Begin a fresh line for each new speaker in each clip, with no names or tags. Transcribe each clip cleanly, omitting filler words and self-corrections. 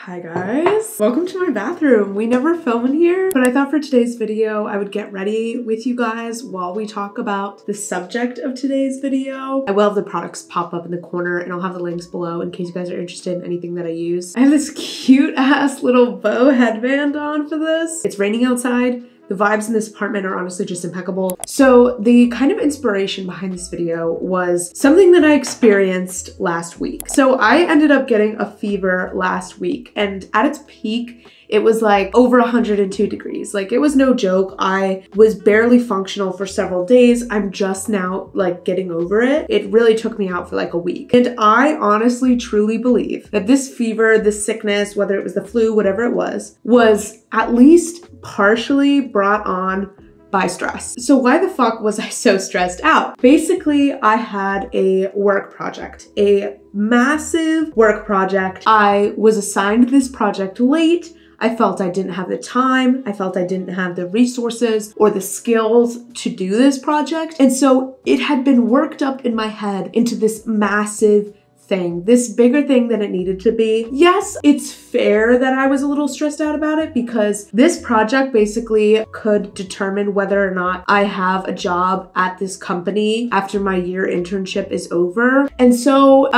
Hi guys, welcome to my bathroom. We never film in here, but I thought for today's video I would get ready with you guys while we talk about the subject of today's video. I will have the products pop up in the corner and I'll have the links below in case you guys are interested in anything that I use. I have this cute ass little bow headband on for this. It's raining outside. The vibes in this apartment are honestly just impeccable. So the kind of inspiration behind this video was something that I experienced last week. So I ended up getting a fever last week, and at its peak, it was like over 102 degrees. Like, it was no joke. I was barely functional for several days. I'm just now like getting over it. It really took me out for like a week. And I honestly, truly believe that this fever, this sickness, whether it was the flu, whatever it was at least partially brought on by stress. So why the fuck was I so stressed out? Basically, I had a work project, a massive work project. I was assigned this project late. I felt I didn't have the time. I felt I didn't have the resources or the skills to do this project. And so it had been worked up in my head into this massive thing, this bigger thing than it needed to be. Yes, it's fair that I was a little stressed out about it because this project basically could determine whether or not I have a job at this company after my year internship is over. And so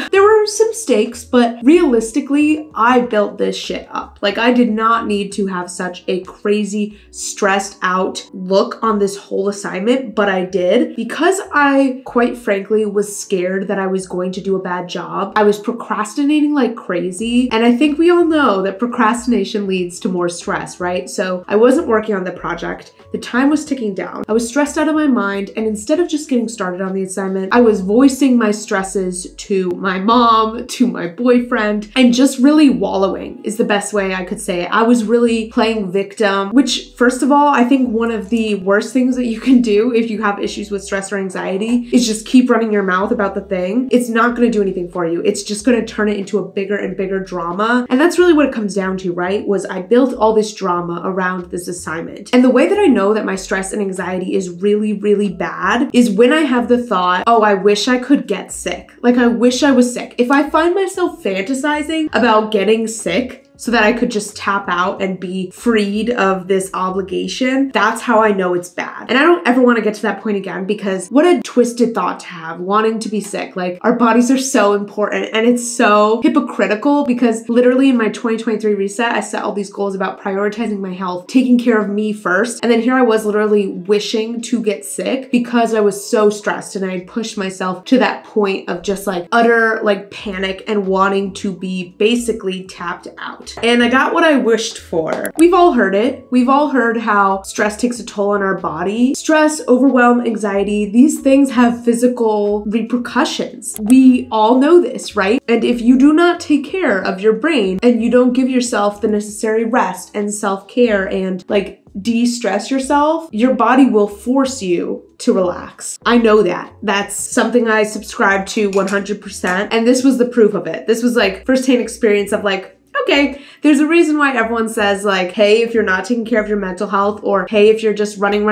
there were some stakes, but realistically, I built this shit up. Like, I did not need to have such a crazy stressed out look on this whole assignment, but I did because I, quite frankly, was scared that I was going to do a bad job. I was procrastinating like crazy. And I think we all know that procrastination leads to more stress, right? So I wasn't working on the project. The time was ticking down. I was stressed out of my mind. And instead of just getting started on the assignment, I was voicing my stresses to my mom, to my boyfriend, and just really wallowing is the best way I could say it. I was really playing victim, which, first of all, I think one of the worst things that you can do if you have issues with stress or anxiety is just keep running your mouth about the thing. It's not going to do anything for you. It's just going to turn it into a bigger and bigger drama. And that's really what it comes down to, right? Was I built all this drama around this assignment. And the way that I know that my stress and anxiety is really, really bad is when I have the thought, oh, I wish I could get sick. Like, I wish I was sick. If I find myself fantasizing about getting sick so that I could just tap out and be freed of this obligation, that's how I know it's bad. And I don't ever want to get to that point again, because what a twisted thought to have, wanting to be sick. Like, our bodies are so important, and it's so hypocritical because literally in my 2023 reset, I set all these goals about prioritizing my health, taking care of me first. And then here I was literally wishing to get sick because I was so stressed and I had pushed myself to that point of just like utter like panic and wanting to be basically tapped out. And I got what I wished for. We've all heard it. We've all heard how stress takes a toll on our body. Stress, overwhelm, anxiety, these things have physical repercussions. We all know this, right? And if you do not take care of your brain and you don't give yourself the necessary rest and self-care and like de-stress yourself, your body will force you to relax. I know that. That's something I subscribe to 100%. And this was the proof of it. This was like firsthand experience of like, okay, there's a reason why everyone says like, hey, if you're not taking care of your mental health, or hey, if you're just running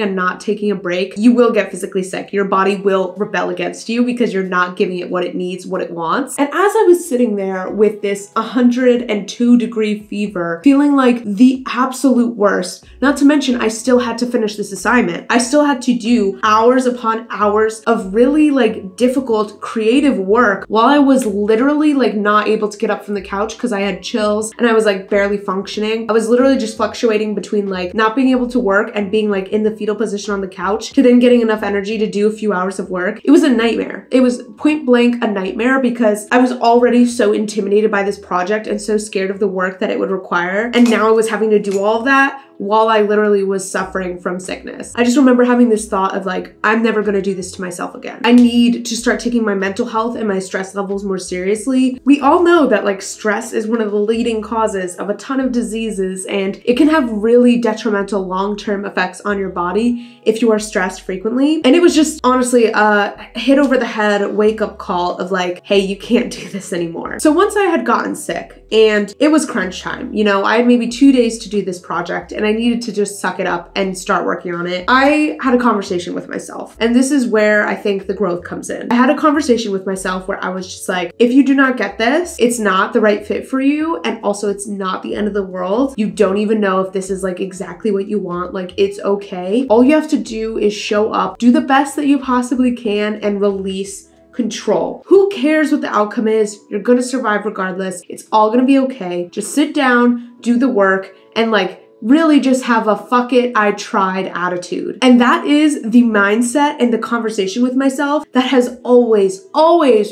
and not taking a break, you will get physically sick. Your body will rebel against you because you're not giving it what it needs, what it wants. And as I was sitting there with this 102-degree fever, feeling like the absolute worst, not to mention I still had to finish this assignment. I still had to do hours upon hours of really like difficult creative work while I was literally like not able to get up from the couch because I had chills and I was like barely functioning. I was literally just fluctuating between like not being able to work and being like in the fetal position on the couch to then getting enough energy to do a few hours of work. It was a nightmare. It was point blank a nightmare because I was already so intimidated by this project and so scared of the work that it would require. And now I was having to do all of that while I literally was suffering from sickness. I just remember having this thought of like, I'm never gonna do this to myself again. I need to start taking my mental health and my stress levels more seriously. We all know that like stress is one of the leading causes of a ton of diseases, and it can have really detrimental long-term effects on your body if you are stressed frequently. And it was just honestly a hit over the head wake-up call of like, hey, you can't do this anymore. So once I had gotten sick, and it was crunch time. You know, I had maybe 2 days to do this project and I needed to just suck it up and start working on it. I had a conversation with myself, and this is where I think the growth comes in. I had a conversation with myself where I was just like, if you do not get this, it's not the right fit for you, and also it's not the end of the world. You don't even know if this is like exactly what you want. Like, it's okay. All you have to do is show up, do the best that you possibly can, and release control. Who cares what the outcome is? You're gonna survive regardless. It's all gonna be okay. Just sit down, do the work, and like really just have a fuck it, I tried attitude. And that is the mindset and the conversation with myself that has always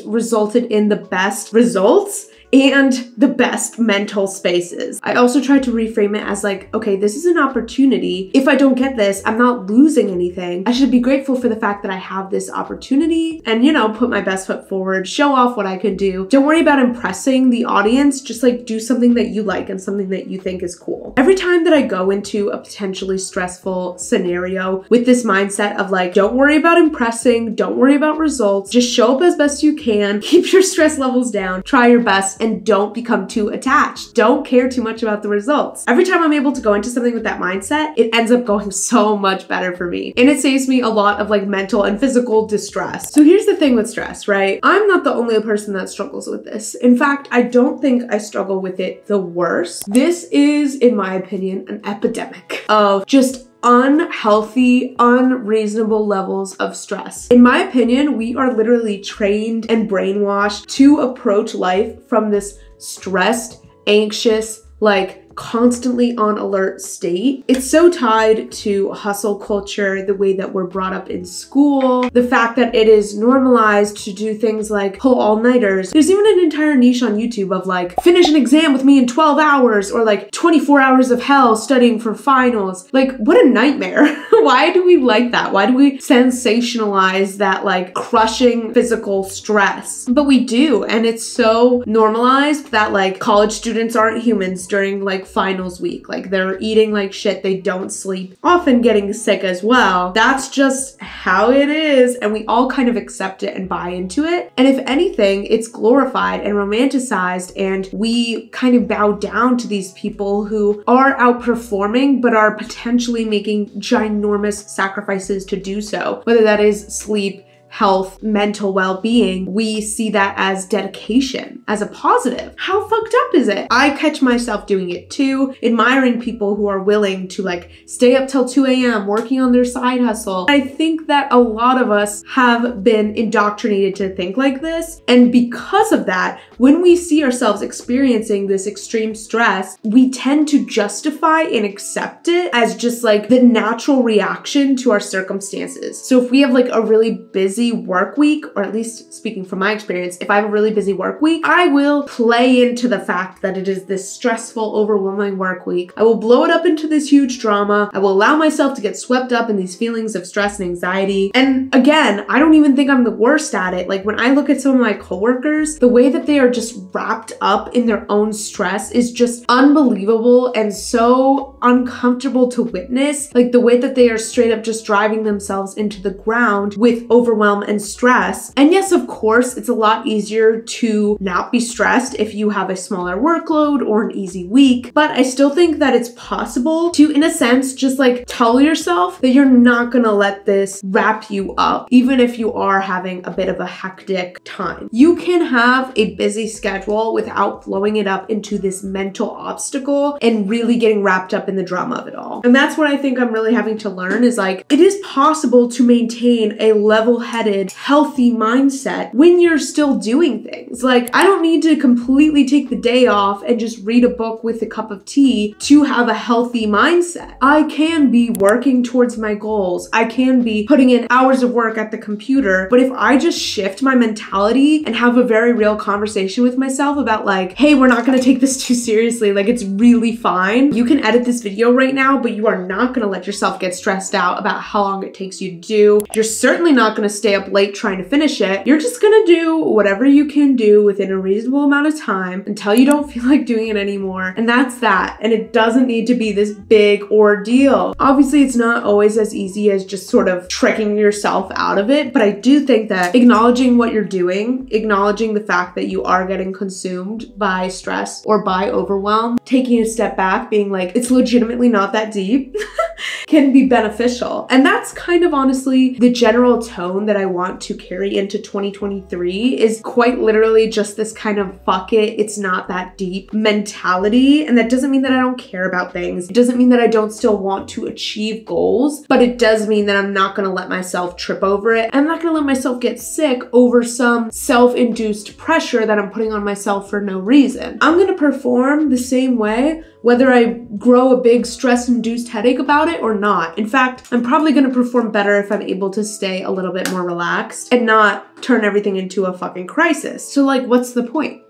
resulted in the best results and the best mental spaces. I also tried to reframe it as like, okay, this is an opportunity. If I don't get this, I'm not losing anything. I should be grateful for the fact that I have this opportunity and, you know, put my best foot forward, show off what I can do. Don't worry about impressing the audience. Just like do something that you like and something that you think is cool. Every time that I go into a potentially stressful scenario with this mindset of like, don't worry about impressing, don't worry about results, just show up as best you can, keep your stress levels down, try your best, and don't become too attached. Don't care too much about the results. Every time I'm able to go into something with that mindset, it ends up going so much better for me. And it saves me a lot of like mental and physical distress. So here's the thing with stress, right? I'm not the only person that struggles with this. In fact, I don't think I struggle with it the worst. This is, in my opinion, an epidemic of just unhealthy, unreasonable levels of stress. In my opinion, we are literally trained and brainwashed to approach life from this stressed, anxious, like constantly on alert state. It's so tied to hustle culture, the way that we're brought up in school, the fact that it is normalized to do things like pull all-nighters. There's even an entire niche on YouTube of like, finish an exam with me in 12 hours or like 24 hours of hell studying for finals. Like, what a nightmare. Why do we like that? Why do we sensationalize that like crushing physical stress? But we do, and it's so normalized that like college students aren't humans during like finals week. Like they're eating like shit, they don't sleep, often getting sick as well. That's just how it is, and we all kind of accept it and buy into it. And if anything, it's glorified and romanticized, and we kind of bow down to these people who are outperforming but are potentially making ginormous sacrifices to do so, whether that is sleep, health, mental well-being. We see that as dedication, as a positive. How fucked up is it? I catch myself doing it too, admiring people who are willing to like stay up till 2 a.m. working on their side hustle. I think that a lot of us have been indoctrinated to think like this, and because of that, when we see ourselves experiencing this extreme stress, we tend to justify and accept it as just like the natural reaction to our circumstances. So if we have like a really busy work week, or at least speaking from my experience, if I have a really busy work week, I will play into the fact that it is this stressful, overwhelming work week. I will blow it up into this huge drama. I will allow myself to get swept up in these feelings of stress and anxiety. And again, I don't even think I'm the worst at it. Like when I look at some of my coworkers, the way that they are just wrapped up in their own stress is just unbelievable and so uncomfortable to witness. Like the way that they are straight up just driving themselves into the ground with overwhelm and stress. And yes, of course, it's a lot easier to not be stressed if you have a smaller workload or an easy week, but I still think that it's possible to, in a sense, just like tell yourself that you're not gonna let this wrap you up, even if you are having a bit of a hectic time. You can have a busy schedule without blowing it up into this mental obstacle and really getting wrapped up in the drama of it all. And that's what I think I'm really having to learn is like, it is possible to maintain a level-headed, healthy mindset when you're still doing things. Like, I don't need to completely take the day off and just read a book with a cup of tea to have a healthy mindset. I can be working towards my goals. I can be putting in hours of work at the computer, but if I just shift my mentality and have a very real conversation with myself about like, hey, we're not gonna take this too seriously, like it's really fine. You can edit this video right now, but you are not gonna let yourself get stressed out about how long it takes you to do. You're certainly not gonna stay up late trying to finish it. You're just gonna do whatever you can do within a reasonable amount of time until you don't feel like doing it anymore. And that's that. And it doesn't need to be this big ordeal. Obviously, it's not always as easy as just sort of tricking yourself out of it. But I do think that acknowledging what you're doing, acknowledging the fact that you are getting consumed by stress or by overwhelm, taking a step back, being like, it's legitimately not that deep, can be beneficial. And that's kind of honestly the general tone that I want to carry into 2023, is quite literally just this kind of fuck it, it's not that deep mentality. And that doesn't mean that I don't care about things. It doesn't mean that I don't still want to achieve goals, but it does mean that I'm not gonna let myself trip over it. I'm not gonna let myself get sick over some self-induced pressure that I'm putting on myself for no reason. I'm gonna perform the same way whether I grow a big stress-induced headache about it or not. In fact, I'm probably gonna perform better if I'm able to stay a little bit more relaxed and not turn everything into a fucking crisis. So like, what's the point?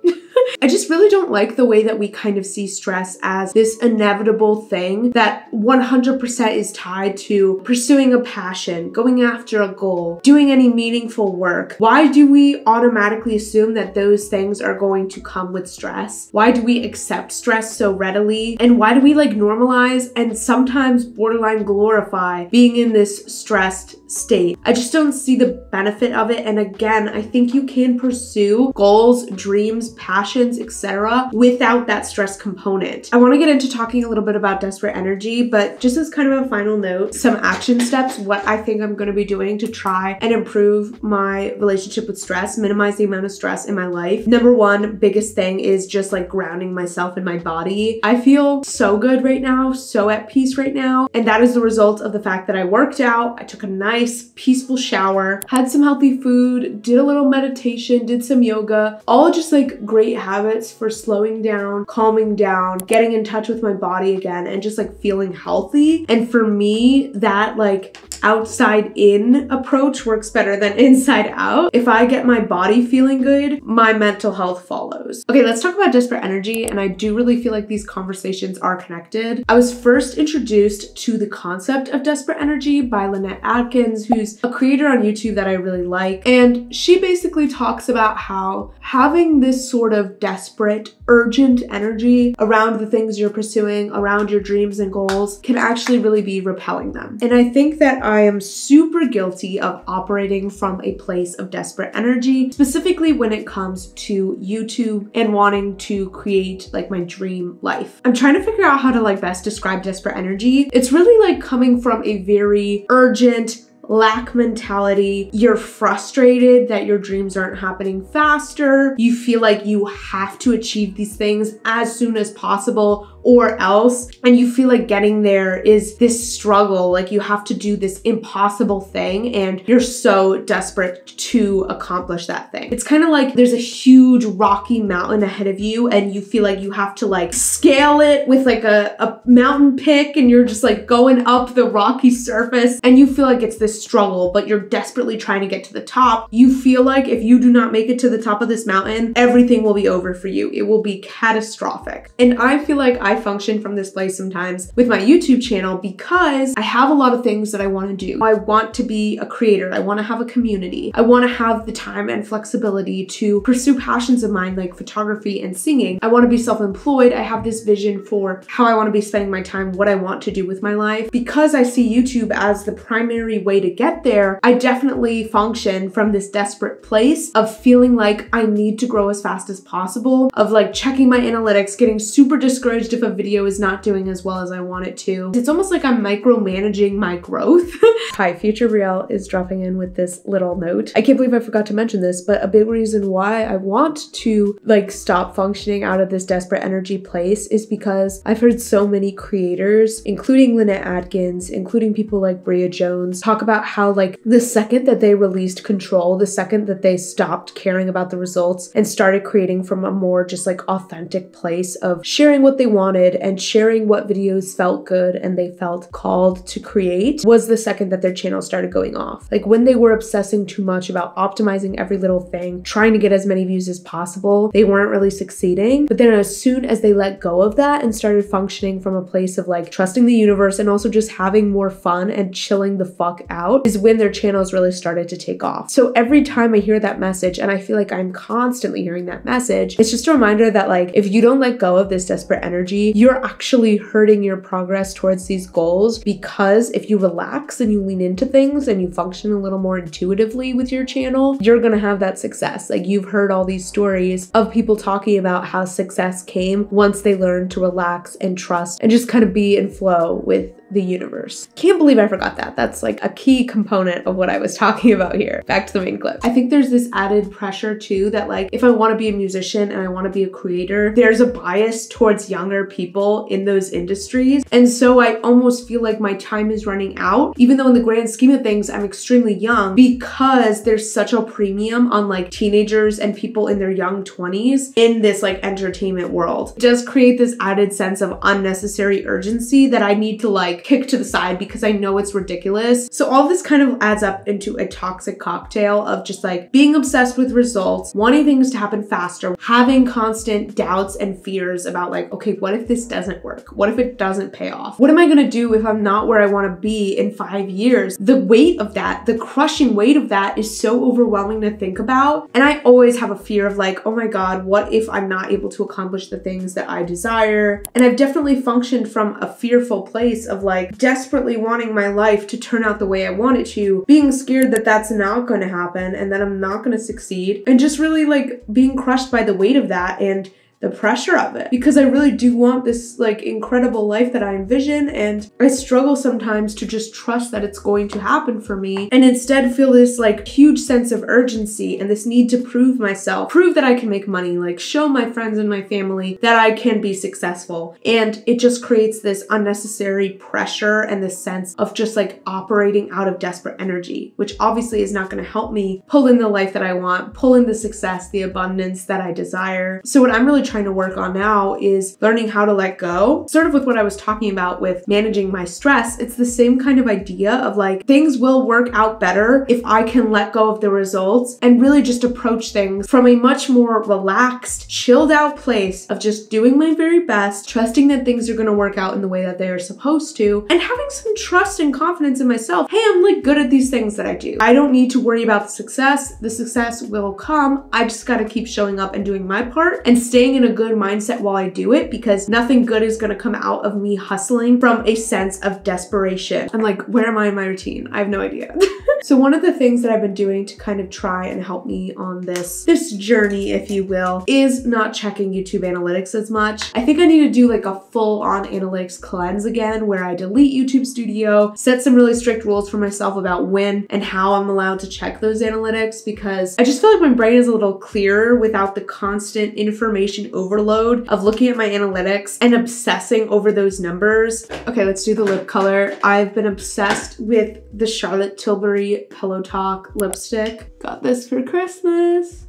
I just really don't like the way that we kind of see stress as this inevitable thing that 100% is tied to pursuing a passion, going after a goal, doing any meaningful work. Why do we automatically assume that those things are going to come with stress? Why do we accept stress so readily? And why do we like normalize and sometimes borderline glorify being in this stressed state? I just don't see the benefit of it. And again, I think you can pursue goals, dreams, passions, etc. without that stress component. I want to get into talking a little bit about desperate energy, but just as kind of a final note, some action steps, what I think I'm going to be doing to try and improve my relationship with stress, minimize the amount of stress in my life. Number one, biggest thing is just like grounding myself in my body. I feel so good right now, so at peace right now. And that is the result of the fact that I worked out, I took a nice peaceful shower, had some healthy food, did a little meditation, did some yoga, all just like great habits for slowing down, calming down, getting in touch with my body again, and just like feeling healthy. And for me, that like outside in approach works better than inside out. If I get my body feeling good, my mental health follows. Okay, let's talk about desperate energy. And I do really feel like these conversations are connected. I was first introduced to the concept of desperate energy by Lynette Adkins, who's a creator on YouTube that I really like. And she basically talks about how having this sort of desperate, urgent energy around the things you're pursuing, around your dreams and goals, can actually really be repelling them. And I think that I am super guilty of operating from a place of desperate energy, specifically when it comes to YouTube and wanting to create like my dream life. I'm trying to figure out how to like best describe desperate energy. It's really like coming from a very urgent, lack mentality. You're frustrated that your dreams aren't happening faster. You feel like you have to achieve these things as soon as possible or else. And you feel like getting there is this struggle, like you have to do this impossible thing and you're so desperate to accomplish that thing. It's kind of like there's a huge rocky mountain ahead of you and you feel like you have to like scale it with like a mountain pick and you're just like going up the rocky surface and you feel like it's this struggle, but you're desperately trying to get to the top. You feel like if you do not make it to the top of this mountain, everything will be over for you. It will be catastrophic. And I feel like I function from this place sometimes with my YouTube channel because I have a lot of things that I want to do. I want to be a creator. I want to have a community. I want to have the time and flexibility to pursue passions of mine like photography and singing. I want to be self-employed. I have this vision for how I want to be spending my time, what I want to do with my life. Because I see YouTube as the primary way to get there, I definitely function from this desperate place of feeling like I need to grow as fast as possible, of like checking my analytics, getting super discouraged if a video is not doing as well as I want it to. It's almost like I'm micromanaging my growth. Hi, Future Brielle is dropping in with this little note. I can't believe I forgot to mention this, but a big reason why I want to like stop functioning out of this desperate energy place is because I've heard so many creators, including Lynette Adkins, including people like Bria Jones, talk about how like the second that they released control, the second that they stopped caring about the results and started creating from a more just like authentic place of sharing what they wanted and sharing what videos felt good and they felt called to create, was the second that their channel started going off. Like when they were obsessing too much about optimizing every little thing, trying to get as many views as possible, they weren't really succeeding. But then as soon as they let go of that and started functioning from a place of like trusting the universe and also just having more fun and chilling the fuck out out is when their channels really started to take off. So every time I hear that message, and I feel like I'm constantly hearing that message, it's just a reminder that like, if you don't let go of this desperate energy, you're actually hurting your progress towards these goals, because if you relax and you lean into things and you function a little more intuitively with your channel, you're gonna have that success. Like, you've heard all these stories of people talking about how success came once they learned to relax and trust and just kind of be in flow with the universe. Can't believe I forgot that. That's like a key component of what I was talking about here. Back to the main clip. I think there's this added pressure too that like, if I want to be a musician and I want to be a creator, there's a bias towards younger people in those industries. And so I almost feel like my time is running out, even though in the grand scheme of things, I'm extremely young, because there's such a premium on like teenagers and people in their young 20s in this like entertainment world. It does create this added sense of unnecessary urgency that I need to like kick to the side because I know it's ridiculous. So all this kind of adds up into a toxic cocktail of just like being obsessed with results, wanting things to happen faster, having constant doubts and fears about like, okay, what if this doesn't work? What if it doesn't pay off? What am I gonna do if I'm not where I wanna be in 5 years? The weight of that, the crushing weight of that is so overwhelming to think about. And I always have a fear of like, oh my God, what if I'm not able to accomplish the things that I desire? And I've definitely functioned from a fearful place of like desperately wanting my life to turn out the way I want it to, being scared that that's not going to happen and that I'm not going to succeed, and just really like being crushed by the weight of that and the pressure of it, because I really do want this like incredible life that I envision, and I struggle sometimes to just trust that it's going to happen for me, and instead feel this like huge sense of urgency and this need to prove myself, prove that I can make money, like show my friends and my family that I can be successful. And it just creates this unnecessary pressure and this sense of just like operating out of desperate energy, which obviously is not going to help me pull in the life that I want, pull in the success, the abundance that I desire. So what I'm really trying to work on now is learning how to let go. Sort of with what I was talking about with managing my stress, it's the same kind of idea of like, things will work out better if I can let go of the results and really just approach things from a much more relaxed, chilled out place of just doing my very best, trusting that things are going to work out in the way that they are supposed to, and having some trust and confidence in myself. Hey, I'm like good at these things that I do. I don't need to worry about the success. The success will come. I just got to keep showing up and doing my part and staying in a good mindset while I do it, because nothing good is going to come out of me hustling from a sense of desperation. I'm like, where am I in my routine? I have no idea. So one of the things that I've been doing to kind of try and help me on this journey, if you will, is not checking YouTube analytics as much. I think I need to do like a full-on analytics cleanse again, where I delete YouTube Studio, set some really strict rules for myself about when and how I'm allowed to check those analytics, because I just feel like my brain is a little clearer without the constant information overload of looking at my analytics and obsessing over those numbers. Okay, let's do the lip color. I've been obsessed with the Charlotte Tilbury Pillow Talk lipstick. Got this for Christmas.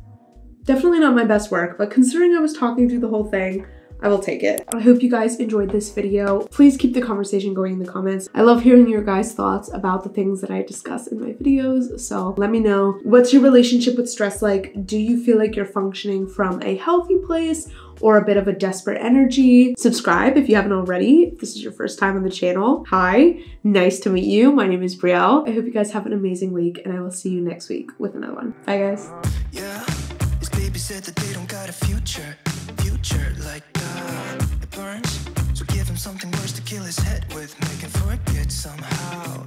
Definitely not my best work, but considering I was talking through the whole thing, I will take it. I hope you guys enjoyed this video. Please keep the conversation going in the comments. I love hearing your guys' thoughts about the things that I discuss in my videos. So let me know, what's your relationship with stress like? Do you feel like you're functioning from a healthy place or a bit of a desperate energy? Subscribe if you haven't already. If this is your first time on the channel. Hi, nice to meet you. My name is Brielle. I hope you guys have an amazing week, and I will see you next week with another one. Bye guys.
Yeah, his baby said that they don't got a future like it burns. So give him something worse to kill his head with, make him forget somehow.